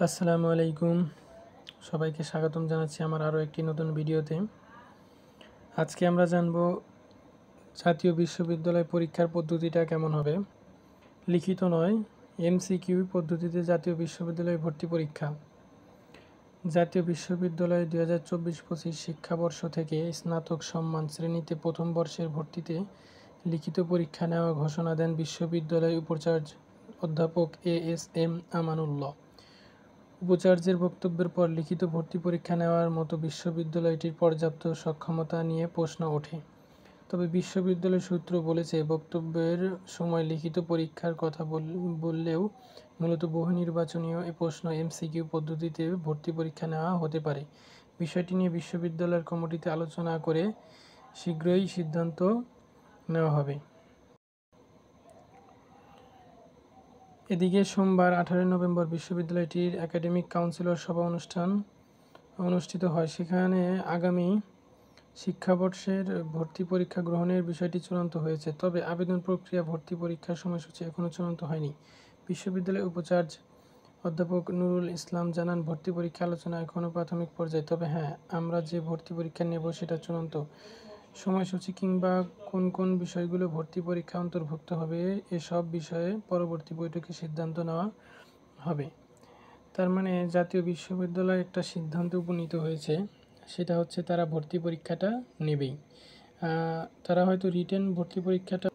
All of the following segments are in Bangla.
আসসালামু আলাইকুম। সবাইকে স্বাগতম জানাচ্ছি আমার আরও একটি নতুন ভিডিওতে। আজকে আমরা জানব জাতীয় বিশ্ববিদ্যালয় পরীক্ষার পদ্ধতিটা কেমন হবে। লিখিত নয়, এমসিকিউ পদ্ধতিতে জাতীয় বিশ্ববিদ্যালয় ভর্তি পরীক্ষা। জাতীয় বিশ্ববিদ্যালয় 2024-25 শিক্ষাবর্ষ থেকে স্নাতক সম্মান শ্রেণীতে প্রথম বর্ষের ভর্তিতে লিখিত পরীক্ষা নেওয়া ঘোষণা দেন বিশ্ববিদ্যালয় উপাচার্য অধ্যাপক এএসএম আমানুল্লাহ। উপাচার্যের বক্তব্যের পর লিখিত ভর্তি পরীক্ষা নেওয়ার মতো বিশ্ববিদ্যালয়টির পর্যাপ্ত সক্ষমতা নিয়ে প্রশ্ন ওঠে। তবে বিশ্ববিদ্যালয় সূত্র বলেছে, বক্তব্যের সময় লিখিত পরীক্ষার কথা বললেও মূলত বহু নির্বাচনীয় এ প্রশ্ন এমসিকিউ পদ্ধতিতে ভর্তি পরীক্ষা নেওয়া হতে পারে। বিষয়টি নিয়ে বিশ্ববিদ্যালয়ের কমিটিতে আলোচনা করে শীঘ্রই সিদ্ধান্ত নেওয়া হবে। এদিকে সোমবার 18 নভেম্বর বিশ্ববিদ্যালয়টির একাডেমিক কাউন্সিলর সভা অনুষ্ঠিত হয়। সেখানে আগামী শিক্ষাবর্ষের ভর্তি পরীক্ষা গ্রহণের বিষয়টি চূড়ান্ত হয়েছে। তবে আবেদন প্রক্রিয়া, ভর্তি পরীক্ষার সময়সূচি এখনও চূড়ান্ত হয়নি। বিশ্ববিদ্যালয়ের উপাচার্য অধ্যাপক নুরুল ইসলাম জানান, ভর্তি পরীক্ষা আলোচনা এখনও প্রাথমিক পর্যায়ে। তবে হ্যাঁ, আমরা যে ভর্তি পরীক্ষা নেব সেটা চূড়ান্ত। সময়সূচি কিংবা কোন কোন বিষয়গুলো ভর্তি পরীক্ষা অন্তর্ভুক্ত হবে এসব বিষয়ে পরবর্তী বৈঠকে সিদ্ধান্ত নেওয়া হবে। তার মানে জাতীয় বিশ্ববিদ্যালয় একটা সিদ্ধান্তে উপনীত হয়েছে, সেটা হচ্ছে তারা ভর্তি পরীক্ষাটা নেবেই। তারা হয়তো রিটেন ভর্তি পরীক্ষাটা,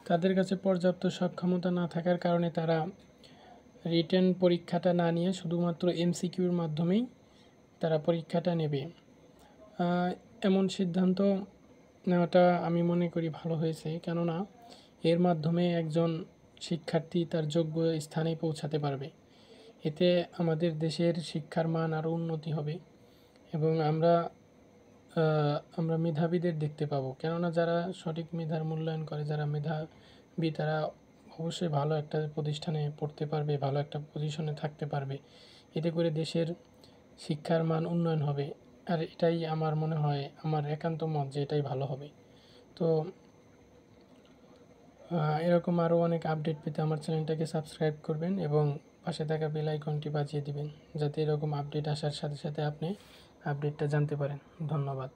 তাদের কাছে পর্যাপ্ত সক্ষমতা না থাকার কারণে তারা রিটেন পরীক্ষাটা না নিয়ে শুধুমাত্র এমসিকিউর মাধ্যমেই তারা পরীক্ষাটা নেবে। এমন সিদ্ধান্ত নেওয়াটা আমি মনে করি ভালো হয়েছে, কেননা এর মাধ্যমে একজন শিক্ষার্থী তার যোগ্য স্থানে পৌঁছাতে পারবে। এতে আমাদের দেশের শিক্ষার মান আরও উন্নতি হবে এবং আমরা মেধাবীদের দেখতে পাবো। কেননা যারা সঠিক মেধার মূল্যায়ন করে, যারা মেধাবী, তারা অবশ্যই ভালো একটা প্রতিষ্ঠানে পড়তে পারবে, ভালো একটা পজিশনে থাকতে পারবে। এতে করে দেশের শিক্ষার মান উন্নয়ন হবে। আর এটাই আমার মনে হয়, আমার একান্ত মত যে এটাই ভালো হবে। তো এরকম আরও অনেক আপডেট পেতে আমার চ্যানেলটাকে সাবস্ক্রাইব করবেন এবং পাশে থাকা বেল আইকনটি বাজিয়ে দিবেন, যাতে এরকম আপডেট আসার সাথে সাথে আপনি আপডেটটা জানতে পারেন। ধন্যবাদ।